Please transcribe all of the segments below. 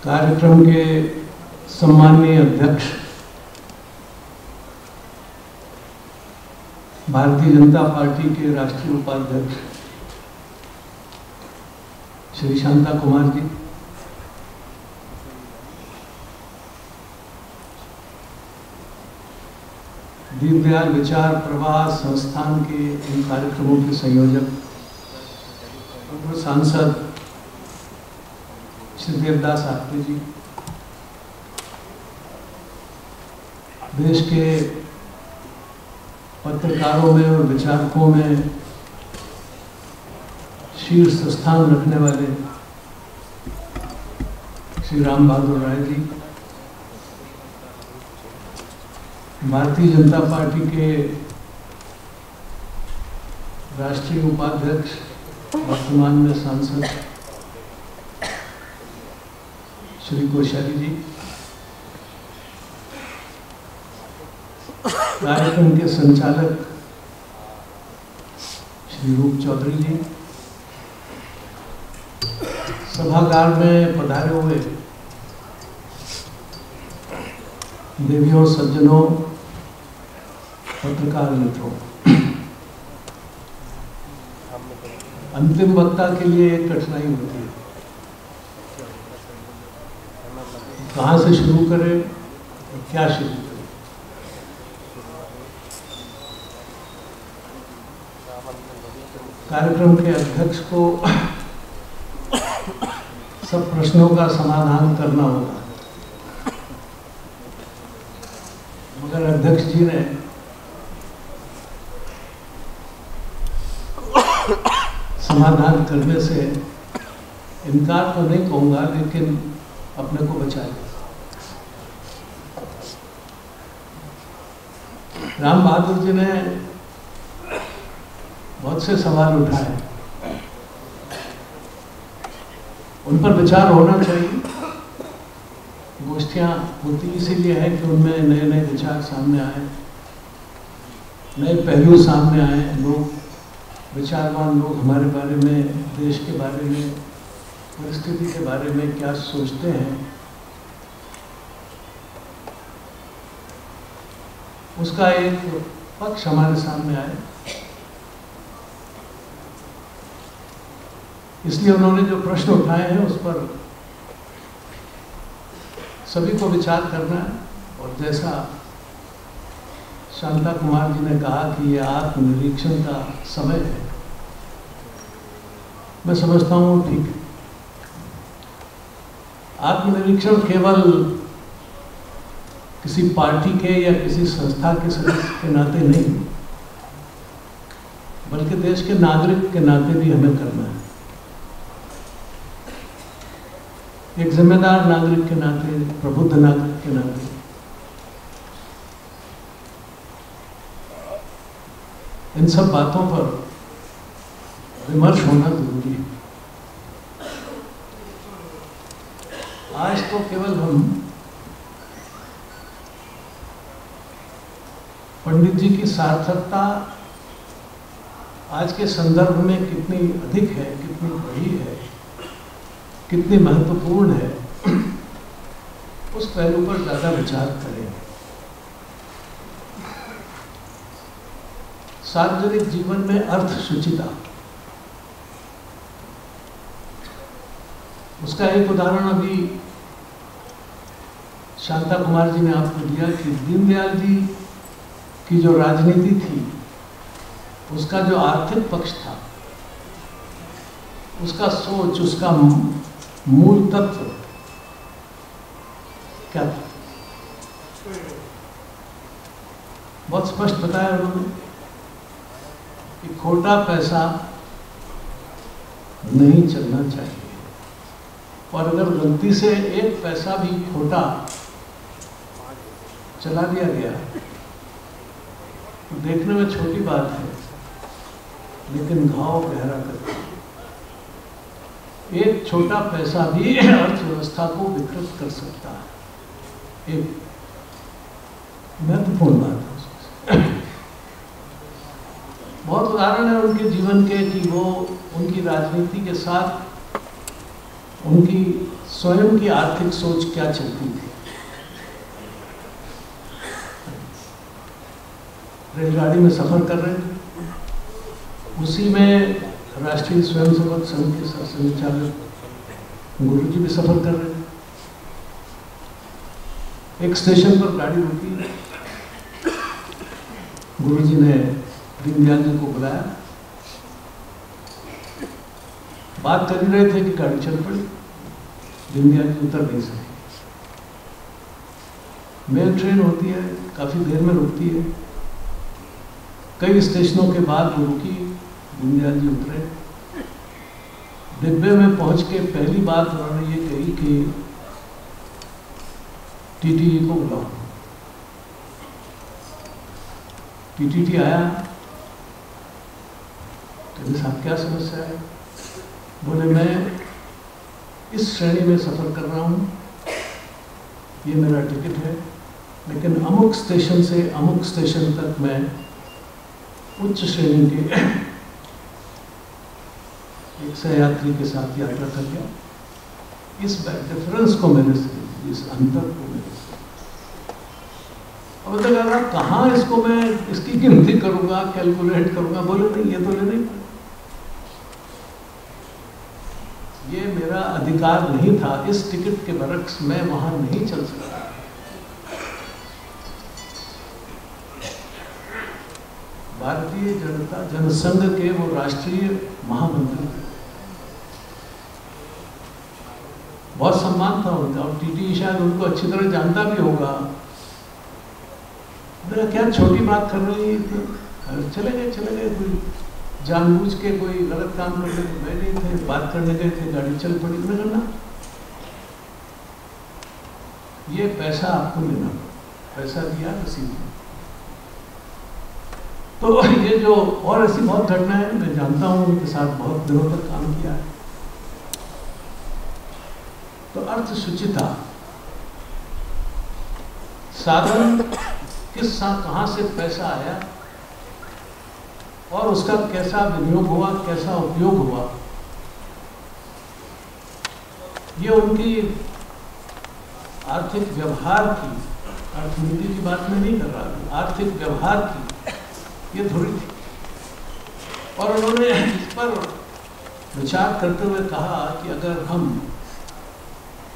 कार्यक्रम के सम्माननीय अध्यक्ष भारतीय जनता पार्टी के राष्ट्रीय उपाध्यक्ष श्री शांता कुमार जी, दीनदयाल विचार प्रवाह संस्थान के इन कार्यक्रमों के संयोजक पूर्व सांसद श्री देवदास आत्रे जी, देश के पत्रकारों में और विचारकों में शीर्ष स्थान रखने वाले श्री राम बहादुर राय जी, भारतीय जनता पार्टी के राष्ट्रीय उपाध्यक्ष वर्तमान में सांसद श्री कोश्यारी जी, कार्यक्रम के संचालक श्री रूप चौधरी जी, सभागार में पधारे हुए देवियों, सज्जनों, पत्रकार मित्रों, अंतिम वक्ता के लिए एक कठिनाई होती है, कहाँ से शुरू करें और क्या शुरू करें। कार्यक्रम के अध्यक्ष को सब प्रश्नों का समाधान करना होगा, मगर अध्यक्ष जी ने समाधान करने से इनकार तो नहीं कहूँगा, लेकिन अपने को बचा लिया। राम बहादुर जी ने बहुत से सवाल उठाए, उन पर विचार होना चाहिए। गोष्ठियाँ होती इसीलिए है कि उनमें नए नए विचार सामने आए, नए पहलू सामने आए, लोग विचारवान लोग हमारे बारे में, देश के बारे में, परिस्थिति के बारे में क्या सोचते हैं, उसका एक पक्ष हमारे सामने आए। इसलिए उन्होंने जो प्रश्न उठाए हैं उस पर सभी को विचार करना है, और जैसा शांता कुमार जी ने कहा कि ये आत्मनिरीक्षण का समय है, मैं समझता हूँ ठीक है। आत्मनिरीक्षण केवल किसी पार्टी के या किसी संस्था के सदस्य के नाते नहीं, बल्कि देश के नागरिक के नाते भी हमें करना है। एक जिम्मेदार नागरिक के नाते, प्रबुद्ध नागरिक के नाते इन सब बातों पर विमर्श होना जरूरी है। आज तो केवल हम पंडित जी की सार्थकता आज के संदर्भ में कितनी अधिक है, कितनी बड़ी है, कितनी महत्वपूर्ण है, उस पहलू पर ज्यादा विचार करें। सार्वजनिक जीवन में अर्थ शुचिता, उसका एक उदाहरण अभी शांता कुमार जी ने आपको दिया कि दीनदयाल जी की जो राजनीति थी, उसका जो आर्थिक पक्ष था, उसका सोच, उसका मूल तत्व क्या था, बहुत स्पष्ट बताया उन्होंने कि खोटा पैसा नहीं चलना चाहिए, और अगर गलती से एक पैसा भी खोटा चला दिया गया तो देखने में छोटी बात है, लेकिन घाव गहरा करती है। एक छोटा पैसा भी अर्थव्यवस्था को विकृत कर सकता है, एक महत्वपूर्ण बात है। बहुत उदाहरण है उनके जीवन के कि वो उनकी राजनीति के साथ उनकी स्वयं की आर्थिक सोच क्या चलती थी। रेलगाड़ी में सफर कर रहे थे, उसी में राष्ट्रीय स्वयंसेवक संघ के संचालक गुरुजी भी सफर कर रहे थे। एक स्टेशन पर गाड़ी रुकी, गुरुजी ने दीनदयाल जी को बुलाया, बात कर ही रहे थे कि गाड़ी चल पड़ी। दीनदयाल जी उतर नहीं सके। मेल ट्रेन होती है, काफी देर में रुकती है। कई स्टेशनों के बाद वो रुकी, दीनदयाल जी उतरे। डिब्बे में पहुंच के पहली बात उन्होंने ये कही कि टीटीई को बुलाओ। टीटीटी आया, तो साहब क्या समस्या है? बोले मैं इस श्रेणी में सफर कर रहा हूँ, ये मेरा टिकट है, लेकिन अमुक स्टेशन से अमुक स्टेशन तक मैं उच्च श्रेणी के एक सहयात्री के साथ यात्रा कर गया। इस डिफरेंस को मेरे से, इस अंतर को मेरे से, अब तक अगर कहाँ इसको मैं इसकी गिनती करूंगा, कैलकुलेट करूंगा? बोले नहीं, ये तो लेना ही, ये मेरा अधिकार नहीं था। इस टिकट के बरक्स मैं वहां नहीं चल सकता। भारतीय जनता जनसंघ के वो राष्ट्रीय महामंत्री थे, बहुत सम्मान था उनका, और टीटी शायद उनको अच्छी तरह जानता भी होगा। मेरा क्या छोटी बात कर रही है, चले गए। कोई जानबूझ के कोई गलत काम कर रहे थे, मैं नहीं थे, बात करने गए थे, गाड़ी चल पड़ी। मैंने कहा ये पैसा आपको लेना, पैसा दिया, रसीद। तो ये जो और ऐसी बहुत घटना है, मैं जानता हूँ, उनके साथ बहुत दिनों तक काम किया है। तो अर्थ शुचिता, साधन किस कहाँ से पैसा आया और उसका कैसा विनियोग हुआ, कैसा उपयोग हुआ, ये उनकी आर्थिक व्यवहार की, अर्थनीति की बात मैं नहीं कर रहा हूँ, आर्थिक व्यवहार की ये धुरी थी। और उन्होंने इस पर विचार करते हुए कहा कि अगर हम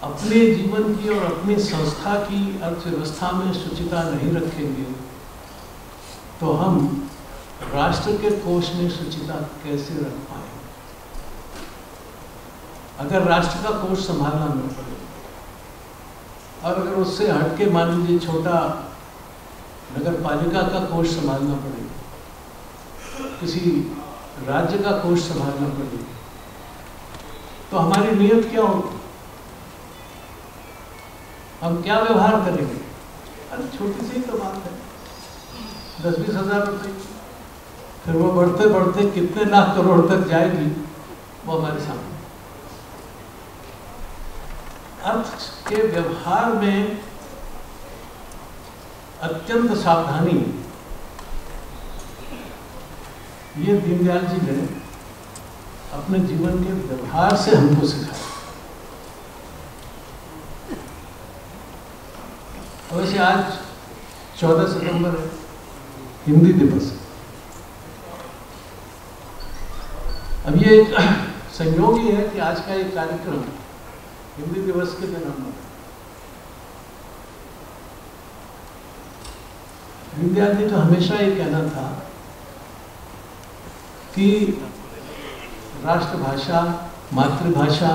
अपने जीवन की और अपनी संस्था की अर्थव्यवस्था में शुचिता नहीं रखेंगे तो हम राष्ट्र के कोष में शुचिता कैसे रख पाएंगे? अगर राष्ट्र का कोष संभालना न पड़े, और अगर उससे हटके मान लीजिए छोटा नगर पालिका का कोष संभालना पड़े, किसी राज्य का कोष संभालना पड़े, तो हमारी नीयत क्या होगी? हम क्या व्यवहार करेंगे? अरे छोटी सी तो बात है, 10-20 हज़ार रुपये, फिर वो बढ़ते बढ़ते कितने लाख करोड़ तक जाएगी, वो हमारे सामने। अर्थ के व्यवहार में अत्यंत सावधानी, ये दीनदयाल जी ने अपने जीवन के व्यवहार से हमको सिखाया। वैसे आज 14 सितंबर है, हिंदी दिवस है। अब ये एक संयोग ही है कि आज का एक कार्यक्रम हिंदी दिवस के दिन हम दीनदयाल जी तो हमेशा ये कहना था कि राष्ट्रभाषा, मातृभाषा,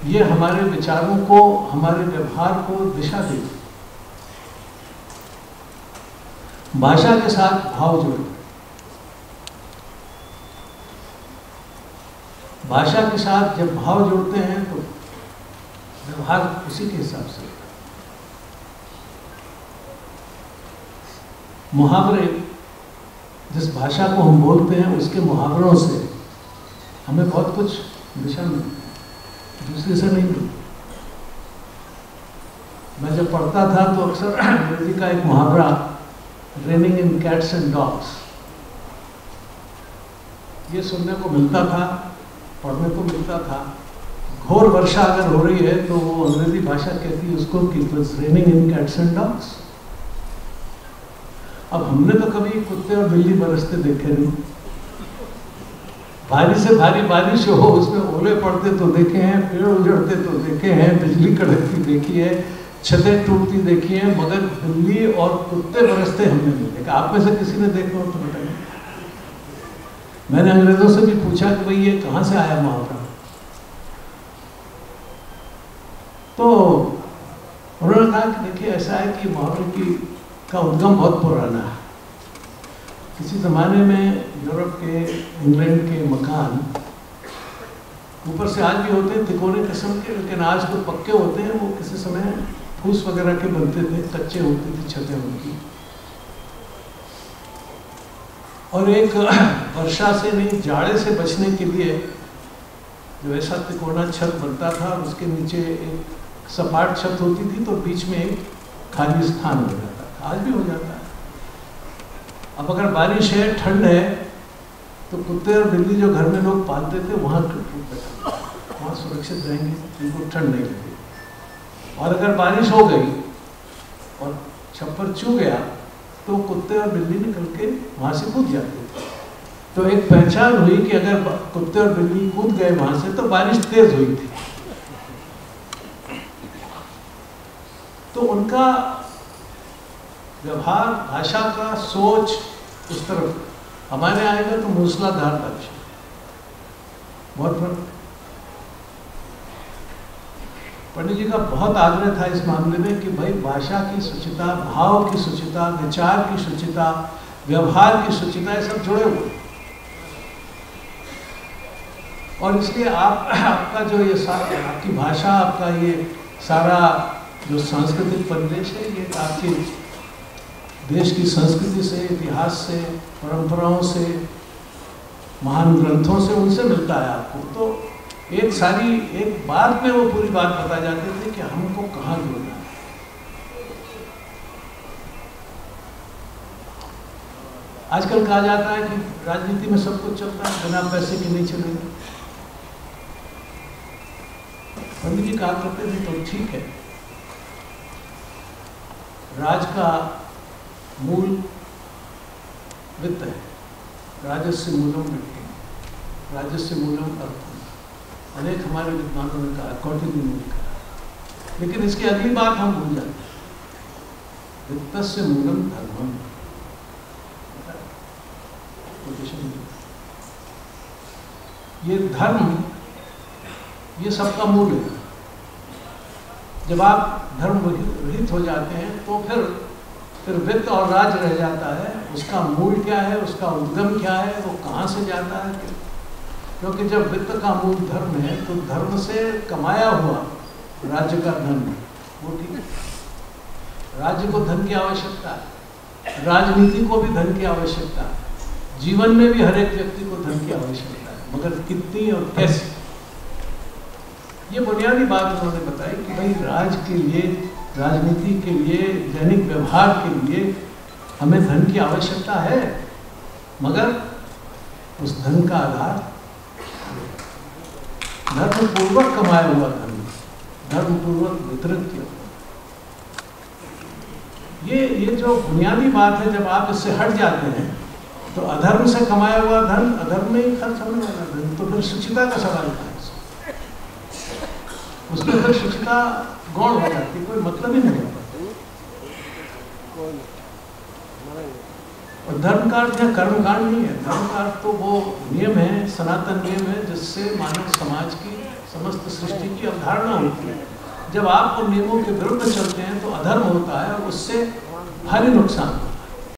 ये हमारे विचारों को, हमारे व्यवहार को दिशा देती। भाषा के साथ भाव जोड़े, भाषा के साथ जब भाव जोड़ते हैं तो व्यवहार उसी के हिसाब से। मुहावरे, जिस भाषा को हम बोलते हैं उसके मुहावरों से हमें बहुत कुछ दिशा मिलती है, दूसरे से नहीं मिलती। मैं जब पढ़ता था तो अक्सर अंग्रेजी का एक मुहावरा, raining in cats and dogs, ये सुनने को मिलता था पढ़ने को मिलता था। घोर वर्षा अगर हो रही है तो वो अंग्रेजी भाषा कहती है उसको कि it was raining in cats and dogs. अब हमने तो कभी कुत्ते और बिल्ली बरसते देखे नहीं। भारी से भारी बारिश हो उसमें ओले पड़ते तो देखे हैं, पेड़ उजड़ते तो देखे हैं, बिजली कड़कती देखी है, छतें टूटती देखी है, मगर बिल्ली और कुत्ते बरसते हमने नहीं देखा। आप में से किसी ने देखा हो तो बताइए। मैंने अंग्रेजों से भी पूछा कि भाई ये कहाँ से आया मुहावरा, तो उन्होंने कहा कि देखिए ऐसा है कि मुहावरे का उद्गम बहुत पुराना है। किसी ज़माने में यूरोप के, इंग्लैंड के मकान ऊपर से आज भी होते हैं तिकोने किस्म के, लेकिन आज तो पक्के होते हैं। वो किसी समय फूस वगैरह के बनते थे, कच्चे होती थी छतें उनकी। और एक वर्षा से नहीं, जाड़े से बचने के लिए जो ऐसा तिकोना छत बनता था और उसके नीचे एक सपाट छत होती थी तो बीच में एक खाली स्थान हो जाता था। आज भी हो जाता है। अब अगर बारिश है, ठंड है, तो कुत्ते और बिल्ली जो घर में लोग पालते थे वहाँ वहाँ सुरक्षित रहेंगे, उनको ठंड नहीं लगेगी। और अगर बारिश हो गई और छप्पर छू गया तो कुत्ते और बिल्ली निकल के वहाँ से कूद जाते थे। तो एक पहचान हुई कि अगर कुत्ते और बिल्ली कूद गए वहाँ से तो बारिश तेज हुई थी। तो उनका व्यवहार, भाषा का सोच उस तरफ, हमारे आएगा तो मूसलाधार बारिश, बहुत फर्क। पंडित जी का बहुत आग्रह था इस मामले में कि भाई भाषा की शुचिता, भाव की शुचिता, विचार की शुचिता, व्यवहार की शुचिता, ये सब जुड़े हुए। और इसलिए आपका जो ये सारा, आपकी भाषा, आपका ये सारा जो सांस्कृतिक परिवेश है, ये आपके देश की संस्कृति से, इतिहास से, परंपराओं से, महान ग्रंथों से, उनसे मिलता है आपको। तो एक बात में वो पूरी बात बता जाते थे कि हमको कहाँ जोड़ना है। आजकल कहा जाता है कि राजनीति में सब कुछ चलता है, बिना पैसे के नहीं चलेगा। पंडित जी कहा करते थे तो ठीक है, राज का मूल वित्त है। राजस्य मूलम वित्तम, राजस्य मूलम अर्थम, अनेक हमारे विद्वानों ने कहा, कौटिल्य ने कहा। लेकिन इसकी अगली बात हम भूल जाते हैं, वित्तस्य मूलम धर्मम। ये धर्म, ये सबका मूल है। जब आप धर्म रहित हो जाते हैं तो फिर वित्त और राज रह जाता है। उसका मूल क्या है, उसका उद्गम क्या है, वो कहाँ से जाता है? क्योंकि जब वित्त का मूल धर्म है तो धर्म से कमाया हुआ राज्य का धन वो ठीक है। राज्य को धन की आवश्यकता है, राजनीति को भी धन की आवश्यकता है, जीवन में भी हर एक व्यक्ति को धन की आवश्यकता है, मगर कितनी और कैसे, ये बुनियादी बात उन्होंने बताई कि भाई राज के लिए, राजनीति के लिए, दैनिक व्यवहार के लिए हमें धन की आवश्यकता है, मगर उस धन का आधार धर्मपूर्वक कमाया हुआ धन, धर्मपूर्वक वितरित किया। ये जो बुनियादी बात है, जब आप इससे हट जाते हैं तो अधर्म से कमाया हुआ धन अधर्म में ही खर्च होने वाला धन, तो फिर शुचिता का सवाल है। उसमें फिर शुचिता गौण हो जाती, कोई मतलब ही नहीं होता। और धर्म का अर्थ या कर्म कांड नहीं है। धर्म का अर्थ तो वो नियम है, सनातन नियम है, जिससे मानव समाज की, समस्त सृष्टि की अवधारणा होती है। जब आप उन नियमों के विरुद्ध चलते हैं तो अधर्म होता है और उससे भारी नुकसान होता है।